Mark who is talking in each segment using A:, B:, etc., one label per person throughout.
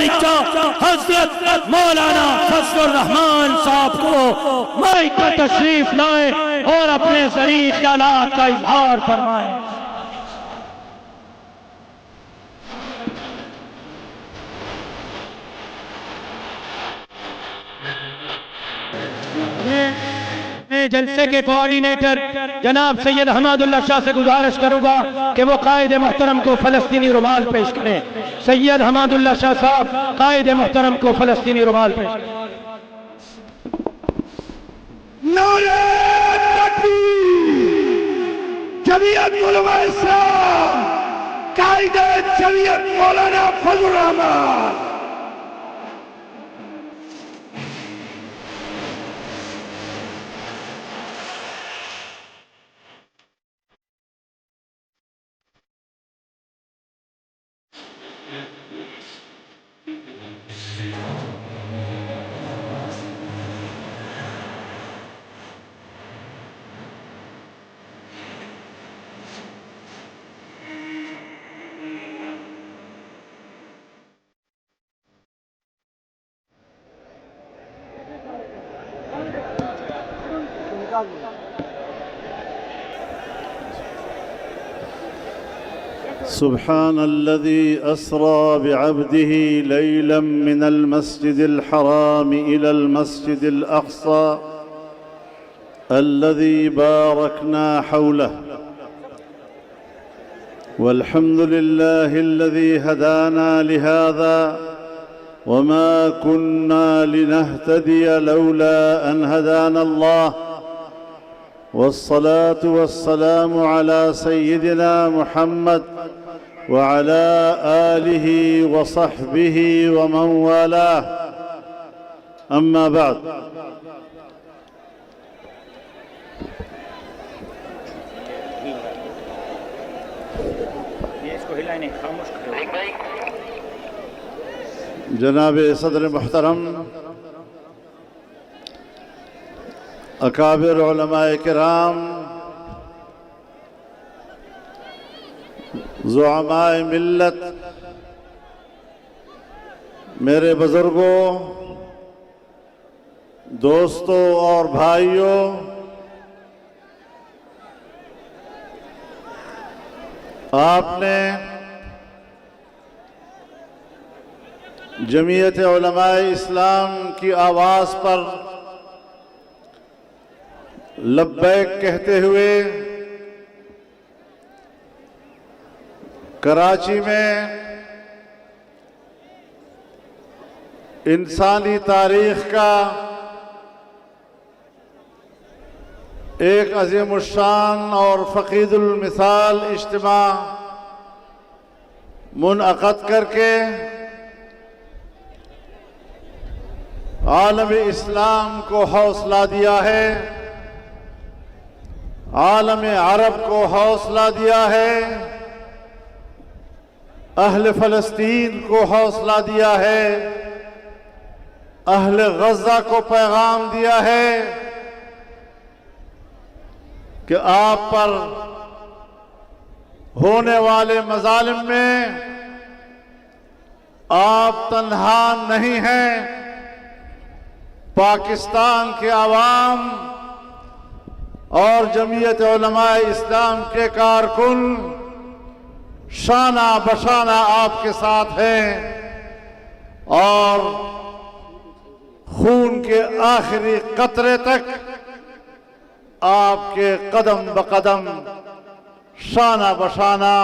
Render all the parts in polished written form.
A: نیچا حضرت مولانا فضل الرحمان صاحب کو مائک پر تشریف لائے اور اپنے ذریعے خیالات کا اظہار فرمائیں۔ میں جلسے کے کوارڈینیٹر جناب سید حماد اللہ شاہ سے گزارش کروں گا کہ وہ قائد محترم کو فلسطینی رومال پیش کریں۔ سید حماد اللہ شاہ صاحب قائد محترم کو فلسطینی رومال پیش کریں۔
B: نعرہ تکبیر! جمعیت علماء اسلام قائد جمعیت مولانا فضل الرحمان۔
C: سبحان الذي أسرى بعبده ليلا من المسجد الحرام إلى المسجد الأقصى الذي باركنا حوله، والحمد لله الذي هدانا لهذا وما كنا لنهتدي لولا أن هدانا الله، والصلاة والسلام على سيدنا محمد وعلى آله وصحبه ومن والاه، أما بعد۔ جناب صدر محترم، اکابر علماء کرام، زعماء ملت، میرے بزرگوں، دوستوں اور بھائیوں، آپ نے جمعیت علماء اسلام کی آواز پر لبیک کہتے ہوئے کراچی میں انسانی تاریخ کا ایک عظیم الشان اور فقید المثال اجتماع منعقد کر کے عالم اسلام کو حوصلہ دیا ہے، عالم عرب کو حوصلہ دیا ہے، اہل فلسطین کو حوصلہ دیا ہے، اہل غزہ کو پیغام دیا ہے کہ آپ پر ہونے والے مظالم میں آپ تنہا نہیں ہیں، پاکستان کے عوام اور جمعیت علماء اسلام کے کارکن شانہ بشانہ آپ کے ساتھ ہیں، اور خون کے آخری قطرے تک آپ کے قدم بقدم شانہ بشانہ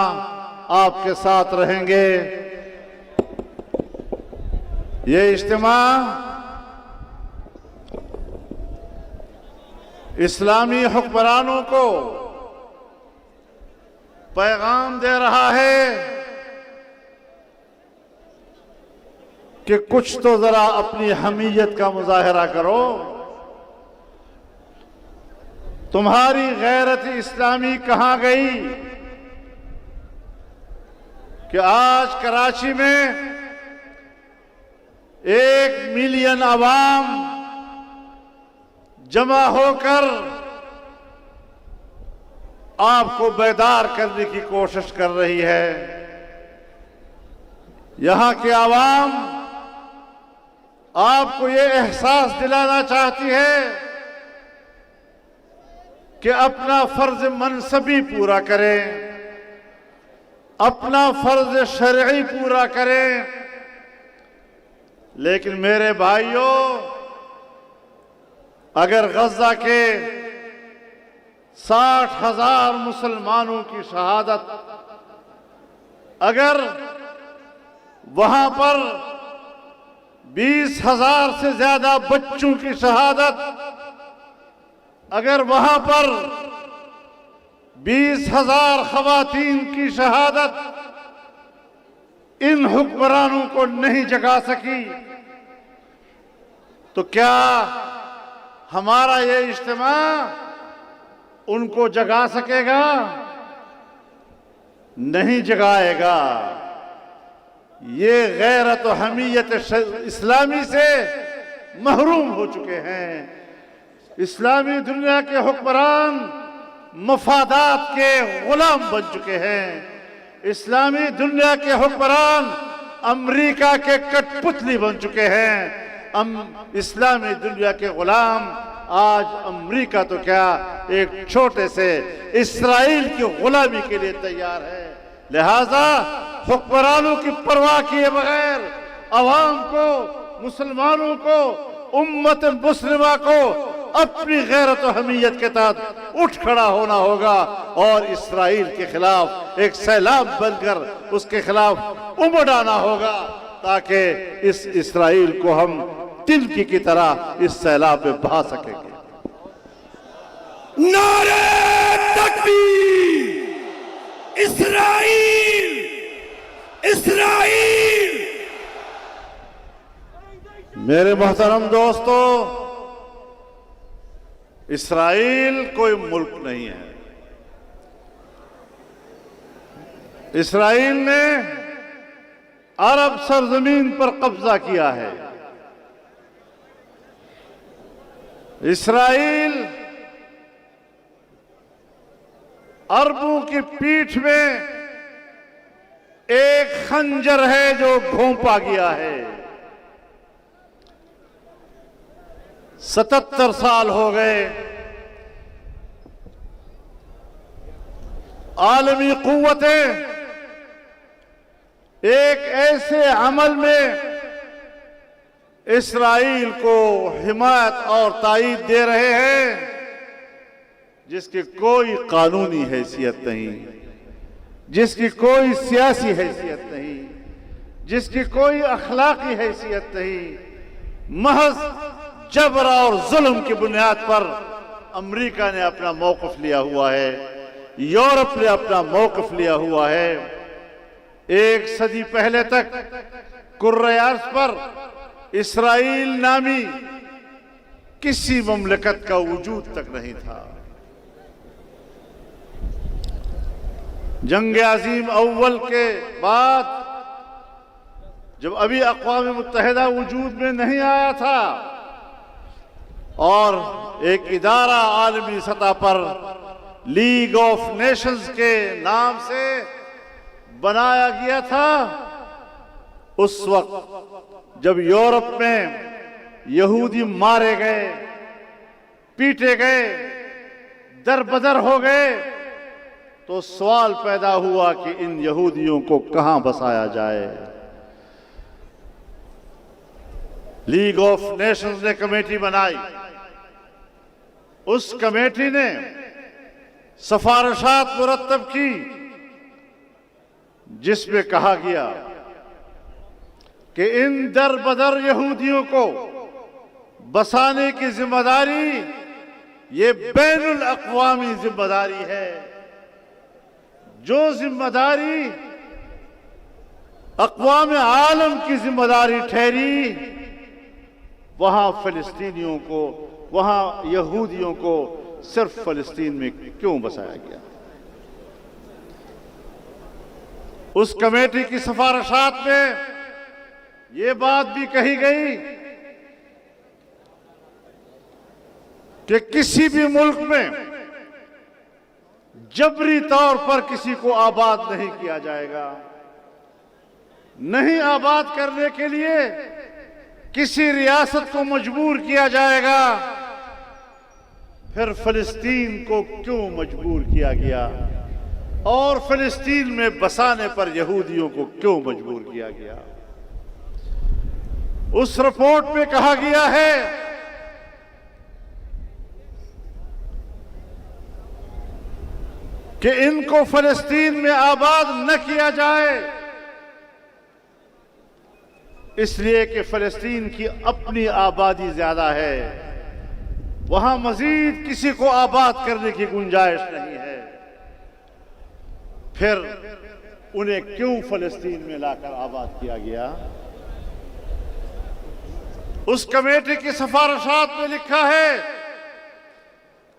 C: آپ کے ساتھ رہیں گے۔ یہ اجتماع اسلامی حکمرانوں کو پیغام دے رہا ہے کہ کچھ تو ذرا اپنی حمیت کا مظاہرہ کرو، تمہاری غیرت اسلامی کہاں گئی کہ آج کراچی میں 1 ملین عوام جمع ہو کر آپ کو بیدار کرنے کی کوشش کر رہی ہے۔ یہاں کے عوام آپ کو یہ احساس دلانا چاہتی ہے کہ اپنا فرض منصبی پورا کریں، اپنا فرض شرعی پورا کریں۔ لیکن میرے بھائیوں، اگر غزہ کے 60,000 مسلمانوں کی شہادت، اگر وہاں پر 20,000 سے زیادہ بچوں کی شہادت، اگر وہاں پر 20,000 خواتین کی شہادت ان حکمرانوں کو نہیں جگا سکی، تو کیا ہمارا یہ اجتماع ان کو جگا سکے گا؟ نہیں جگائے گا۔ یہ غیرت و حمیت اسلامی سے محروم ہو چکے ہیں۔ اسلامی دنیا کے حکمران مفادات کے غلام بن چکے ہیں۔ اسلامی دنیا کے حکمران امریکہ کے کٹ پتلی بن چکے ہیں۔ اسلامی دنیا کے غلام آج امریکہ تو کیا ایک چھوٹے سے اسرائیل کی غلامی کے لیے تیار ہے۔ لہذا حکمرانوں کی پرواہ کیے بغیر عوام کو، مسلمانوں کو، امت مسلمہ کو اپنی غیرت و حمیت کے تحت اٹھ کھڑا ہونا ہوگا اور اسرائیل کے خلاف ایک سیلاب بن کر اس کے خلاف امڑ آنا ہوگا، تاکہ اس اسرائیل کو ہم تلکی کی طرح اس سیلاب میں بہا سکیں گے۔
B: نعرہ تکبیر! اسرائیل! اسرائیل!
C: میرے محترم دوستو، اسرائیل کوئی ملک نہیں ہے۔ اسرائیل نے عرب سرزمین پر قبضہ کیا ہے۔ اسرائیل عربوں کی پیٹھ میں ایک خنجر ہے جو گھونپا گیا ہے۔ 77 سال ہو گئے عالمی قوتیں ایک ایسے عمل میں اسرائیل کو حمایت اور تائید دے رہے ہیں جس کی کوئی قانونی حیثیت نہیں، جس کی کوئی سیاسی حیثیت نہیں، جس کی کوئی اخلاقی حیثیت نہیں۔ محض جبر اور ظلم کی بنیاد پر امریکہ نے اپنا موقف لیا ہوا ہے، یورپ نے اپنا موقف لیا ہوا ہے۔ 1 صدی پہلے تک کرۂ ارض پر اسرائیل نامی کسی مملکت کا وجود تک نہیں تھا۔ جنگ عظیم اول کے بعد جب ابھی اقوام متحدہ وجود میں نہیں آیا تھا اور ایک ادارہ عالمی سطح پر لیگ آف نیشنز کے نام سے بنایا گیا تھا، اس وقت جب یورپ میں یہودی مارے گئے، پیٹے گئے، در بدر ہو گئے، تو سوال پیدا ہوا کہ ان یہودیوں کو کہاں بسایا جائے۔ لیگ آف نیشنز نے کمیٹی بنائی۔ اس کمیٹی نے سفارشات مرتب کی جس میں کہا گیا کہ ان در بدر یہودیوں کو بسانے کی ذمہ داری یہ بین الاقوامی ذمہ داری ہے۔ جو ذمہ داری اقوام عالم کی ذمہ داری ٹھہری، وہاں فلسطینیوں کو، وہاں یہودیوں کو صرف فلسطین میں کیوں بسایا گیا؟ اس کمیٹی کی سفارشات میں یہ بات بھی کہی گئی کہ کسی بھی ملک میں جبری طور پر کسی کو آباد نہیں کیا جائے گا۔ نہیں آباد کرنے کے لیے کسی ریاست کو مجبور کیا جائے گا، پھر فلسطین کو کیوں مجبور کیا گیا؟ اور فلسطین میں بسانے پر یہودیوں کو کیوں مجبور کیا گیا؟ اس رپورٹ میں کہا گیا ہے کہ ان کو فلسطین میں آباد نہ کیا جائے، اس لیے کہ فلسطین کی اپنی آبادی زیادہ ہے، وہاں مزید کسی کو آباد کرنے کی گنجائش نہیں ہے۔ پھر انہیں کیوں فلسطین میں لا کر آباد کیا گیا؟ اس کمیٹی کی سفارشات میں لکھا ہے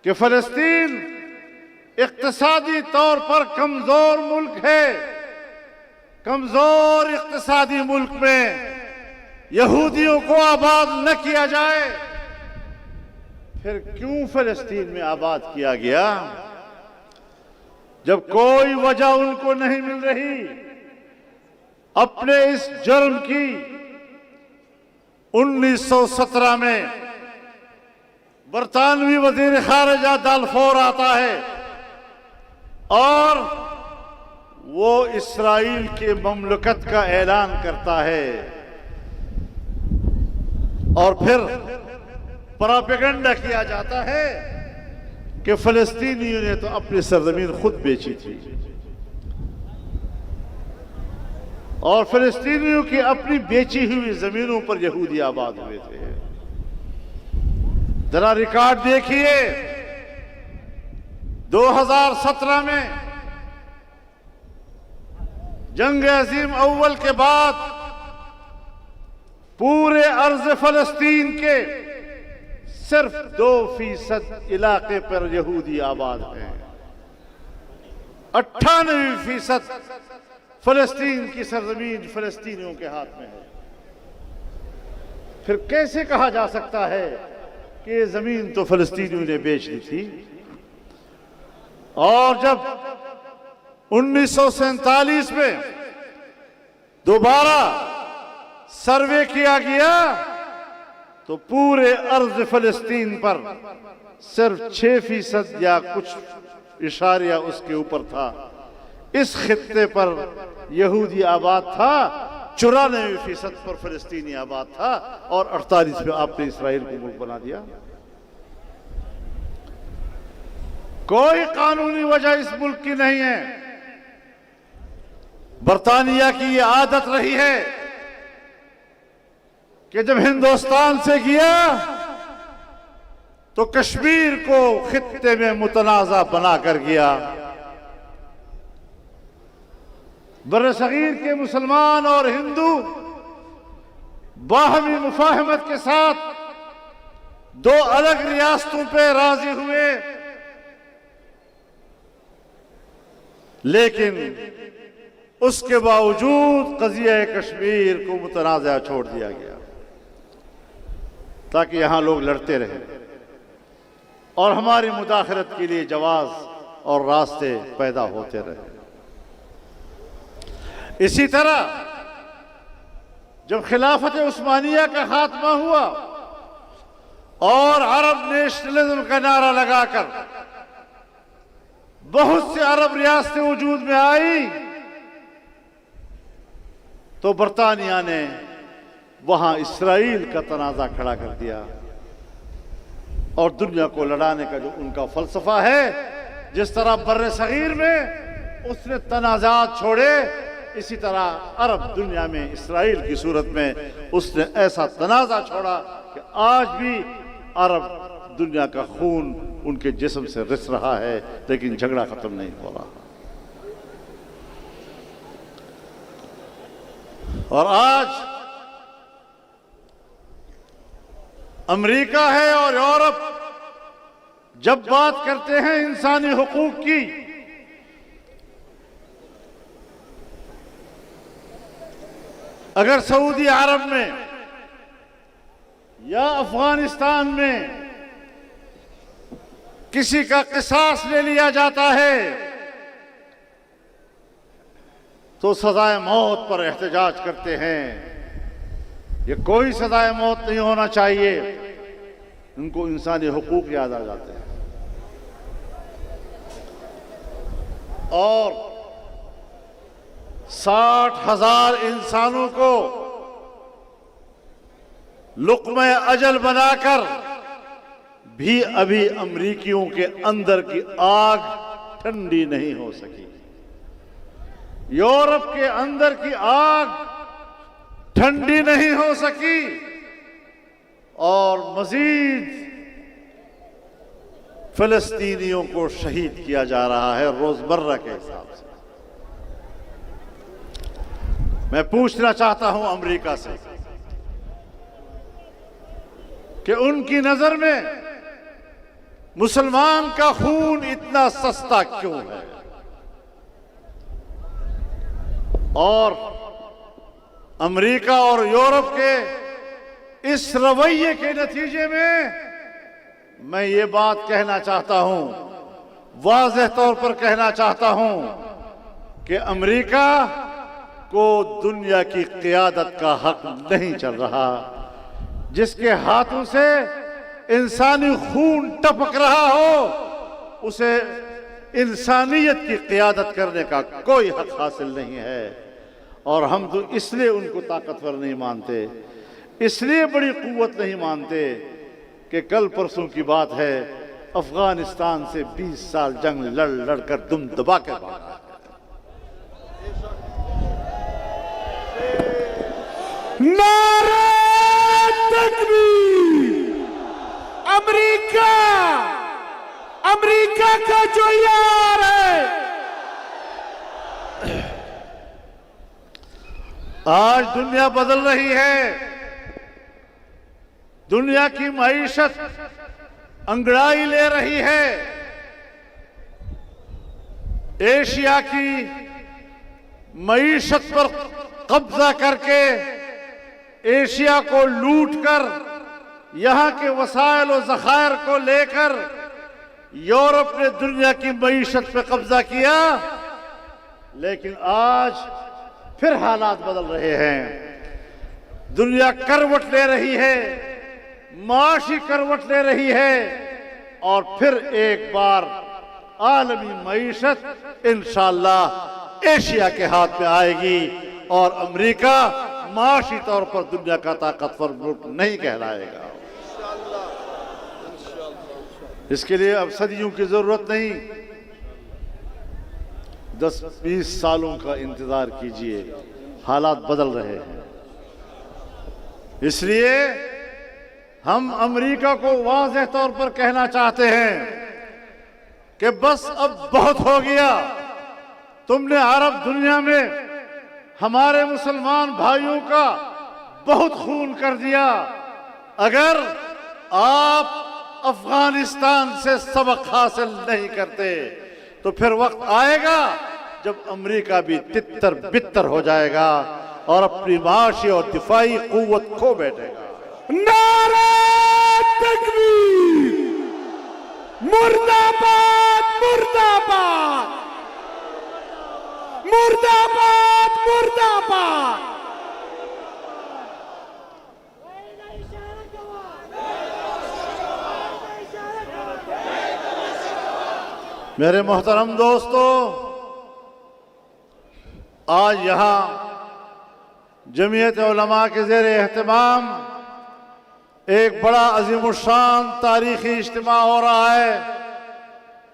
C: کہ فلسطین اقتصادی طور پر کمزور ملک ہے، کمزور اقتصادی ملک میں یہودیوں کو آباد نہ کیا جائے، پھر کیوں فلسطین میں آباد کیا گیا؟ جب کوئی وجہ ان کو نہیں مل رہی اپنے اس جرم کی، 1917 میں برطانوی وزیر خارجہ دالفور آتا ہے اور وہ اسرائیل کے مملکت کا اعلان کرتا ہے، اور پھر پراپیگنڈا کیا جاتا ہے کہ فلسطینیوں نے تو اپنی سرزمین خود بیچی تھی، اور فلسطینیوں کی اپنی بیچی ہوئی زمینوں پر یہودی آباد ہوئے تھے۔ ذرا ریکارڈ دیکھیے، 2017 میں جنگ عظیم اول کے بعد پورے ارض فلسطین کے صرف 2% علاقے پر یہودی آباد ہیں، 98% فلسطین کی سرزمین فلسطینیوں کے ہاتھ میں ہے۔ پھر کیسے کہا جا سکتا ہے کہ یہ زمین تو فلسطینیوں نے بیچ دی تھی؟ اور جب 1947 میں دوبارہ سروے کیا گیا تو پورے ارض فلسطین پر صرف 6% یا کچھ اشاریہ اس کے اوپر تھا، اس خطے پر یہودی آباد تھا، 94% پر فلسطینی آباد تھا، اور 48 میں آپ نے اسرائیل کو ملک بنا دیا۔ کوئی قانونی وجہ اس ملک کی نہیں ہے۔ برطانیہ کی یہ عادت رہی ہے کہ جب ہندوستان سے گیا تو کشمیر کو خطے میں متنازع بنا کر گیا۔ برصغیر کے مسلمان اور ہندو باہمی مفاہمت کے ساتھ 2 الگ ریاستوں پہ راضی ہوئے، لیکن اس کے باوجود قضیہ کشمیر کو متنازع چھوڑ دیا گیا تاکہ یہاں لوگ لڑتے رہیں اور ہماری مداخلت کے لیے جواز اور راستے پیدا ہوتے رہے۔ اسی طرح جب خلافت عثمانیہ کا خاتمہ ہوا اور عرب نیشنلزم کا نعرہ لگا کر بہت سے عرب ریاستیں وجود میں آئی تو برطانیہ نے وہاں اسرائیل کا تنازع کھڑا کر دیا، اور دنیا کو لڑانے کا جو ان کا فلسفہ ہے، جس طرح بر صغیر میں اس نے تنازعات چھوڑے، اسی طرح عرب دنیا میں اسرائیل کی صورت میں اس نے ایسا تنازع چھوڑا کہ آج بھی عرب دنیا کا خون ان کے جسم سے رس رہا ہے، لیکن جھگڑا ختم نہیں ہو رہا۔ اور آج امریکہ ہے اور یورپ جب بات کرتے ہیں انسانی حقوق کی، اگر سعودی عرب میں یا افغانستان میں کسی کا قصاص لے لیا جاتا ہے تو سزائے موت پر احتجاج کرتے ہیں۔ یہ کوئی سزائے موت نہیں ہونا چاہیے، ان کو انسانی حقوق یاد آ جاتے ہیں۔ اور 60,000 انسانوں کو لقمہ اجل بنا کر بھی ابھی امریکیوں کے اندر کی آگ ٹھنڈی نہیں ہو سکی، یورپ کے اندر کی آگ ٹھنڈی نہیں ہو سکی، اور مزید فلسطینیوں کو شہید کیا جا رہا ہے روزمرہ کے حساب سے۔ میں پوچھنا چاہتا ہوں امریکہ سے کہ ان کی نظر میں مسلمان کا خون اتنا سستا کیوں ہے، اور امریکہ اور یورپ کے اس رویے کے نتیجے میں یہ بات کہنا چاہتا ہوں، واضح طور پر کہنا چاہتا ہوں کہ امریکہ کو دنیا کی قیادت کا حق نہیں چل رہا۔ جس کے ہاتھوں سے انسانی خون ٹپک رہا ہو اسے انسانیت کی قیادت کرنے کا کوئی حق حاصل نہیں ہے، اور ہم تو اس لیے ان کو طاقتور نہیں مانتے، اس لیے بڑی قوت نہیں مانتے کہ کل پرسوں کی بات ہے افغانستان سے 20 سال جنگ لڑ لڑ کر دم دبا کے بھاگا۔
B: نعرہ تکبیر! امریکہ کا جو یار ہے،
C: آج دنیا بدل رہی ہے، دنیا کی معیشت انگڑائی لے رہی ہے، ایشیا کی معیشت پر قبضہ کر کے ایشیا کو لوٹ کر یہاں کے وسائل و ذخائر کو لے کر یورپ نے دنیا کی معیشت پہ قبضہ کیا، لیکن آج پھر حالات بدل رہے ہیں، دنیا کروٹ لے رہی ہے، معاشی کروٹ لے رہی ہے، اور پھر ایک بار عالمی معیشت انشاءاللہ ایشیا کے ہاتھ میں آئے گی، اور امریکہ معاشی طور پر دنیا کا طاقتور ملک نہیں کہلائے گا۔ اس کے لیے اب صدیوں کی ضرورت نہیں، 10-20 سالوں کا انتظار کیجئے، حالات بدل رہے ہیں۔ اس لیے ہم امریکہ کو واضح طور پر کہنا چاہتے ہیں کہ بس اب بہت ہو گیا، تم نے عرب دنیا میں ہمارے مسلمان بھائیوں کا بہت خون کر دیا، اگر آپ افغانستان سے سبق حاصل نہیں کرتے تو پھر وقت آئے گا جب امریکہ بھی تتر بتر ہو جائے گا اور اپنی معاشی اور دفاعی قوت کھو بیٹھے گا۔
B: نعرہ تکبیر! مرد آباد! مرد آباد! مرد آباد! مرد آباد!
C: میرے محترم دوستو، آج یہاں جمعیت علماء کے زیر اہتمام ایک بڑا عظیم الشان تاریخی اجتماع ہو رہا ہے۔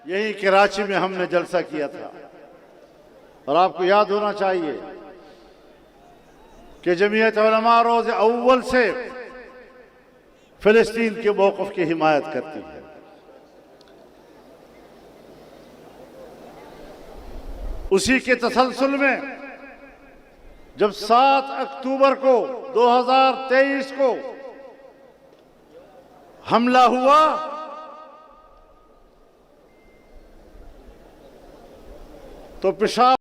C: یہی کراچی میں ہم نے جلسہ کیا تھا، اور آپ کو یاد ہونا چاہیے کہ جمعیت علماء روز اول سے فلسطین کے موقف کی حمایت کرتی ہے۔ اسی کے تسلسل میں جب 7 اکتوبر کو 2023 کو حملہ ہوا تو پشاور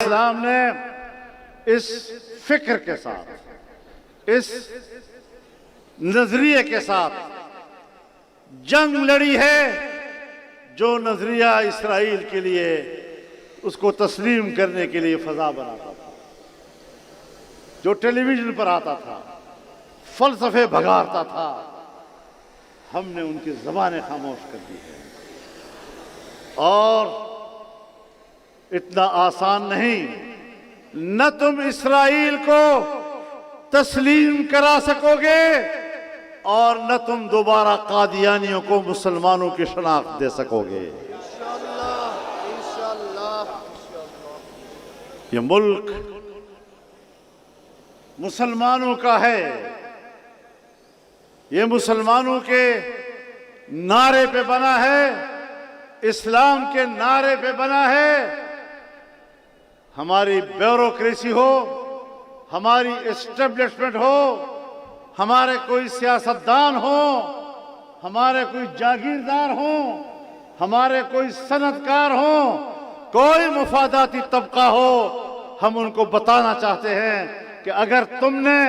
C: اسلام نے اس فکر کے ساتھ، اس نظریے کے ساتھ جنگ لڑی ہے جو نظریہ اسرائیل کے لیے اس کو تسلیم کرنے کے لیے فضا بناتا تھا، جو ٹیلی ویژن پر آتا تھا، فلسفے بھگارتا تھا، ہم نے ان کی زبانیں خاموش کر دی ہے۔ اور اتنا آسان نہیں، نہ تم اسرائیل کو تسلیم کرا سکو گے اور نہ تم دوبارہ قادیانیوں کو مسلمانوں کی شناخت دے سکو گے۔ یہ ملک مسلمانوں کا ہے، یہ مسلمانوں کے نعرے پہ بنا ہے، اسلام کے نعرے پہ بنا ہے۔ ہماری بیوروکریسی ہو، ہماری اسٹیبلشمنٹ ہو، ہمارے کوئی سیاستدان ہو، ہمارے کوئی جاگیردار ہوں، ہمارے کوئی صنعتکار ہوں، کوئی مفاداتی طبقہ ہو، ہم ان کو بتانا چاہتے ہیں کہ اگر تم نے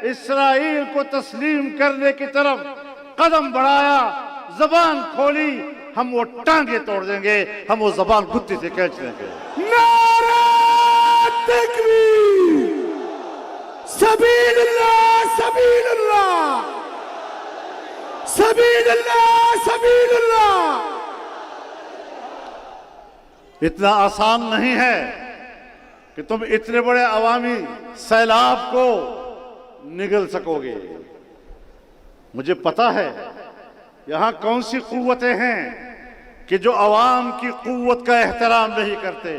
C: اسرائیل کو تسلیم کرنے کی طرف قدم بڑھایا، زبان کھولی، ہم وہ ٹانگیں توڑ دیں گے، ہم وہ زبان گتی سے کھینچ دیں گے۔
B: نعرہ تکبیر، سبیل اللہ سبیل اللہ، سبیل اللہ سبیل اللہ۔
C: اتنا آسان نہیں ہے کہ تم اتنے بڑے عوامی سیلاب کو نگل سکو گے۔ مجھے پتا ہے یہاں کون سی قوتیں ہیں کہ جو عوام کی قوت کا احترام نہیں کرتے،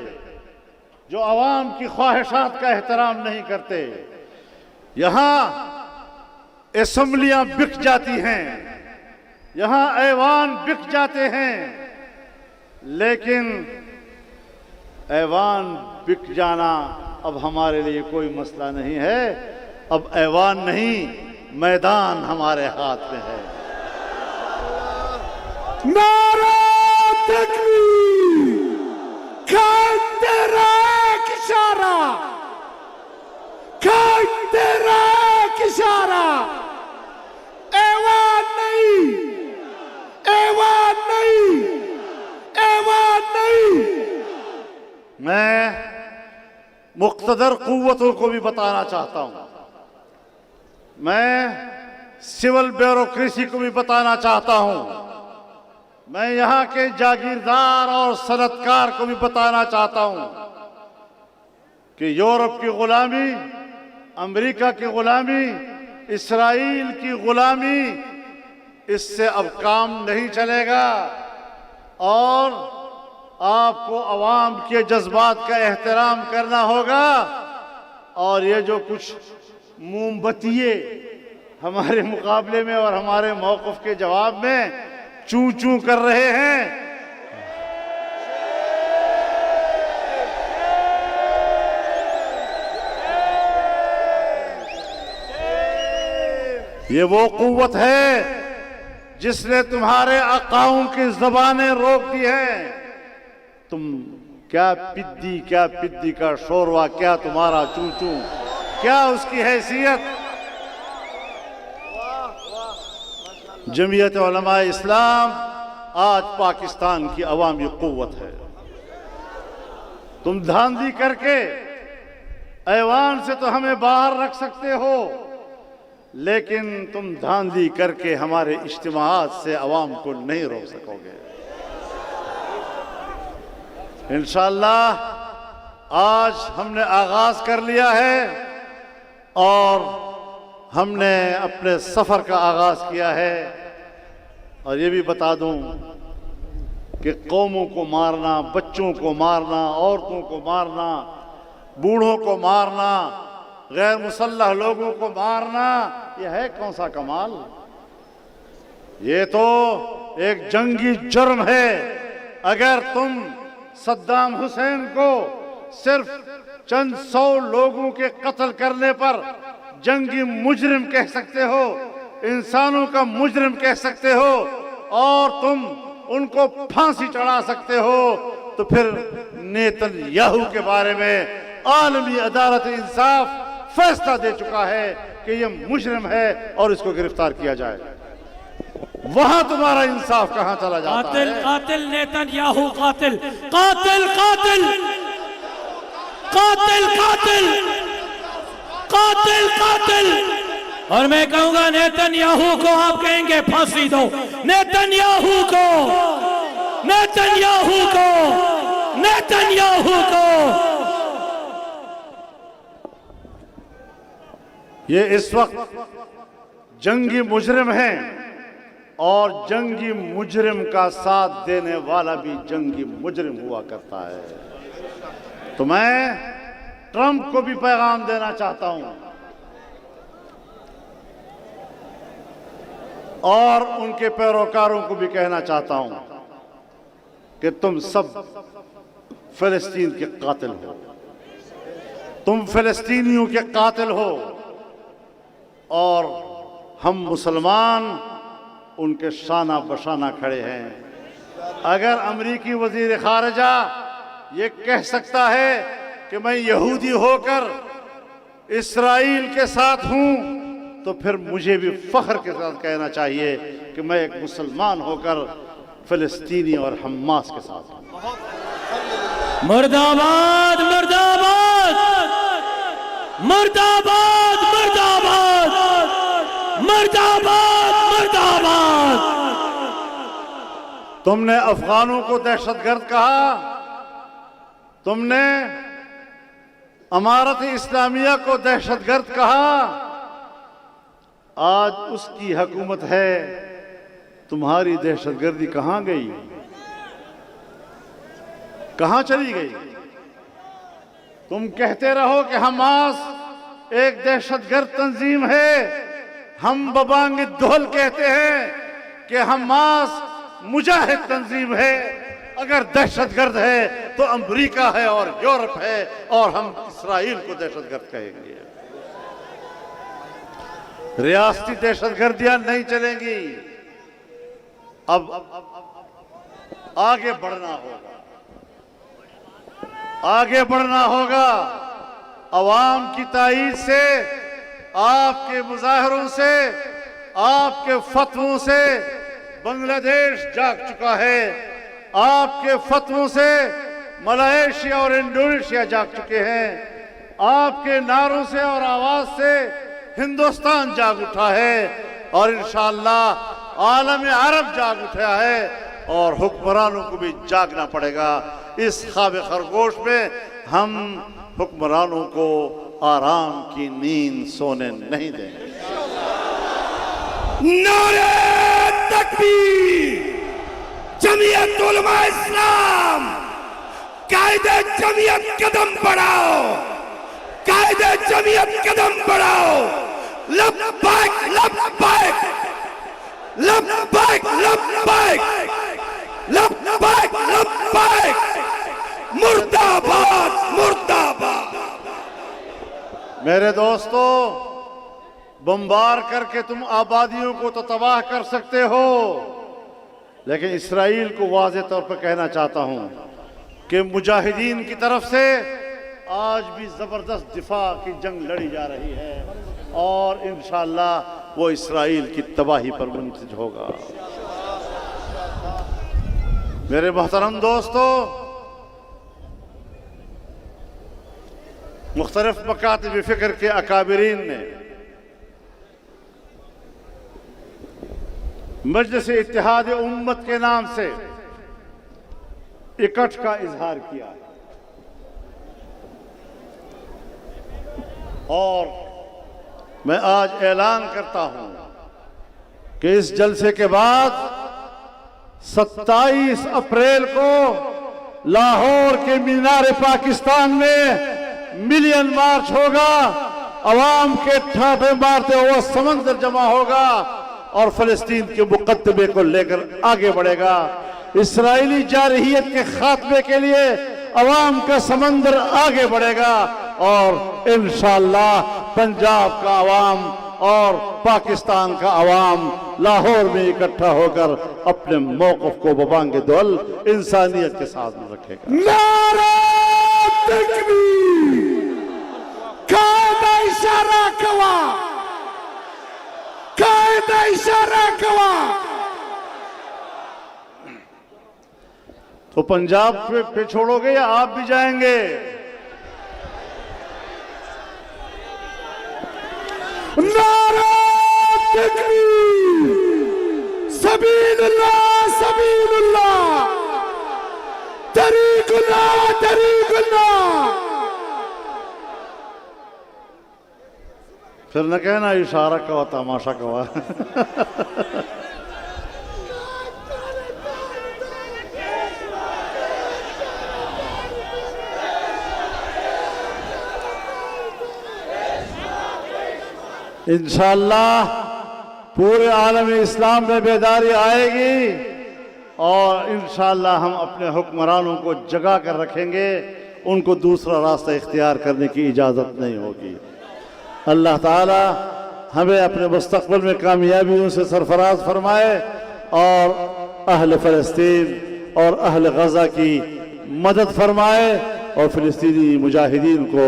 C: جو عوام کی خواہشات کا احترام نہیں کرتے۔ یہاں اسمبلیاں بک جاتی ہیں، یہاں ایوان بک جاتے ہیں، لیکن ایوان بک جانا اب ہمارے لیے کوئی مسئلہ نہیں ہے۔ اب ایوان نہیں، میدان ہمارے ہاتھ میں ہے۔
B: نعرہ تکبیر، کھانتے رہے اشارہ، کھانتے رہے اشارہ، ایوان نہیں، ایوان نہیں، ایوان نہیں۔
C: میں مقتدر قوتوں کو بھی بتانا چاہتا ہوں، میں سول بیوروکریسی کو بھی بتانا چاہتا ہوں، میں یہاں کے جاگیردار اور صنعتکار کو بھی بتانا چاہتا ہوں کہ یورپ کی غلامی، امریکہ کی غلامی، اسرائیل کی غلامی، اس سے اب کام نہیں چلے گا، اور آپ کو عوام کے جذبات کا احترام کرنا ہوگا۔ اور یہ جو کچھ موم بتیے ہمارے مقابلے میں اور ہمارے موقف کے جواب میں چوں چوں کر رہے ہیں، یہ وہ قوت ہے جس نے تمہارے آقاؤں کی زبانیں روک دی ہیں۔ تم کیا پدی کا شوروا، کیا تمہارا چوں چوں، کیا اس کی حیثیت۔ جمعیت علماء اسلام آج پاکستان کی عوامی قوت ہے۔ تم دھاندلی کر کے ایوان سے تو ہمیں باہر رکھ سکتے ہو، لیکن تم دھاندلی کر کے ہمارے اجتماعات سے عوام کو نہیں روک سکو گے۔ انشاءاللہ آج ہم نے آغاز کر لیا ہے اور ہم نے اپنے سفر کا آغاز کیا ہے۔ اور یہ بھی بتا دوں کہ قوموں کو مارنا، بچوں کو مارنا، عورتوں کو مارنا، بوڑھوں کو مارنا، غیر مسلح لوگوں کو مارنا، یہ ہے کون سا کمال؟ یہ تو ایک جنگی جرم ہے۔ اگر تم صدام حسین کو صرف چند 100 لوگوں کے قتل کرنے پر جنگی مجرم کہہ سکتے ہو، انسانوں کا مجرم کہہ سکتے ہو، اور تم ان کو پھانسی چڑھا سکتے ہو، تو پھر نیتن یاہو کے بارے میں عالمی عدالت انصاف فیصلہ دے چکا ہے کہ یہ مجرم ہے اور اس کو گرفتار کیا جائے. وہاں تمہارا انصاف کہاں چلا جاتا ہے؟
A: قاتل قاتل نیتنیاہو قاتل قاتل قاتل قاتل قاتل قاتل قاتل. اور میں کہوں گا نیتنیاہو کو آپ کہیں گے پھانسی دو. نیتنیاہو کو نیتنیاہو کو نیتنیاہو کو.
C: یہ اس وقت جنگی مجرم ہیں اور جنگی مجرم کا ساتھ دینے والا بھی جنگی مجرم ہوا کرتا ہے. تو میں ٹرمپ کو بھی پیغام دینا چاہتا ہوں اور ان کے پیروکاروں کو بھی کہنا چاہتا ہوں کہ تم سب فلسطین کے قاتل ہو. تم فلسطینیوں کے قاتل ہو اور ہم مسلمان ان کے شانہ بشانہ کھڑے ہیں. اگر امریکی وزیر خارجہ یہ کہہ سکتا ہے کہ میں یہودی ہو کر اسرائیل کے ساتھ ہوں تو پھر مجھے بھی فخر کے ساتھ کہنا چاہیے کہ میں ایک مسلمان ہو کر فلسطینی اور حماس کے ساتھ ہوں.
A: مرد آباد مرد آباد مرد آباد مرد آباد مرد آباد مرد آباد.
C: تم نے افغانوں کو دہشت گرد کہا, تم نے امارت اسلامیہ کو دہشت گرد کہا. آج اس کی حکومت ہے, تمہاری دہشت گردی کہاں گئی؟ کہاں چلی گئی؟ تم کہتے رہو کہ حماس ایک دہشت گرد تنظیم ہے, ہم ببانگ دہل کہتے ہیں کہ حماس مجاہد تنظیم ہے. اگر دہشت گرد ہے تو امریکہ ہے اور یورپ ہے, اور ہم اسرائیل کو دہشت گرد کہیں گے. ریاستی دہشت گردیاں نہیں چلیں گی. اب آگے بڑھنا ہوگا, آگے بڑھنا ہوگا. عوام کی تائید سے, آپ کے مظاہروں سے, آپ کے فتووں سے بنگلہ دیش جاگ چکا ہے. آپ کے فتووں سے ملائیشیا اور انڈونیشیا جاگ چکے ہیں. آپ کے نعروں سے اور آواز سے ہندوستان جاگ اٹھا ہے, اور انشاءاللہ عالم عرب جاگ اٹھا ہے, اور حکمرانوں کو بھی جاگنا پڑے گا. اس خواب خرگوش میں ہم حکمرانوں کو آرام کی نیند سونے نہیں دیں گے.
B: نعرہ تکبیر. جمعیت علماء اسلام, قائد جمعیت قدم بڑھاؤ, قائد جمعیت قدم بڑھاؤ. لبیک لبیک لبیک لبیک لبیک لبیک. مرد آباد مرد آباد.
C: میرے دوستو, بمبار کر کے تم آبادیوں کو تو تباہ کر سکتے ہو, لیکن اسرائیل کو واضح طور پر کہنا چاہتا ہوں کہ مجاہدین کی طرف سے آج بھی زبردست دفاع کی جنگ لڑی جا رہی ہے, اور انشاءاللہ وہ اسرائیل کی تباہی پر منتج ہوگا. میرے محترم دوستو, مختلف مکاتب فکر کے اکابرین نے مجلس اتحاد امت کے نام سے اکٹھ کا اظہار کیا, اور میں آج اعلان کرتا ہوں کہ اس جلسے کے بعد 27 اپریل کو لاہور کے مینار پاکستان میں ملین مارچ ہوگا. عوام کے ٹھاٹھے مارتے ہوئے سمندر جمع ہوگا اور فلسطین کے مقدمے کو لے کر آگے بڑھے گا. اسرائیلی جارحیت کے خاتمے کے لیے عوام کا سمندر آگے بڑھے گا, اور انشاءاللہ پنجاب کا عوام اور پاکستان کا عوام لاہور میں اکٹھا ہو کر اپنے موقف کو ببانگ دول انسانیت کے ساتھ رکھے گا.
B: نعرہ تکبیر. اشارہ کوا
C: تو پنجاب پہ چھوڑو گے یا آپ بھی جائیں گے؟
B: نعرہ تکبیر سبیل اللہ طریق اللہ
C: پھر نہ کہنا اشارہ کوا تماشا کوا انشاءاللہ پورے عالم اسلام میں بیداری آئے گی اور انشاءاللہ ہم اپنے حکمرانوں کو جگا کر رکھیں گے، ان کو دوسرا راستہ اختیار کرنے کی اجازت نہیں ہوگی۔ اللہ تعالی ہمیں اپنے مستقبل میں کامیابیوں سے سرفراز فرمائے اور اہل فلسطین اور اہل غزہ کی مدد فرمائے اور فلسطینی مجاہدین کو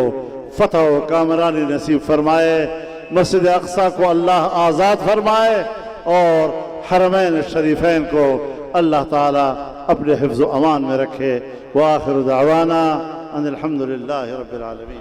C: فتح و کامرانی نصیب فرمائے، مسجد اقصی کو اللہ آزاد فرمائے اور حرمین الشریفین کو اللہ تعالی اپنے حفظ و امان میں رکھے۔ وآخر دعوانا ان الحمد للہ رب العالمین۔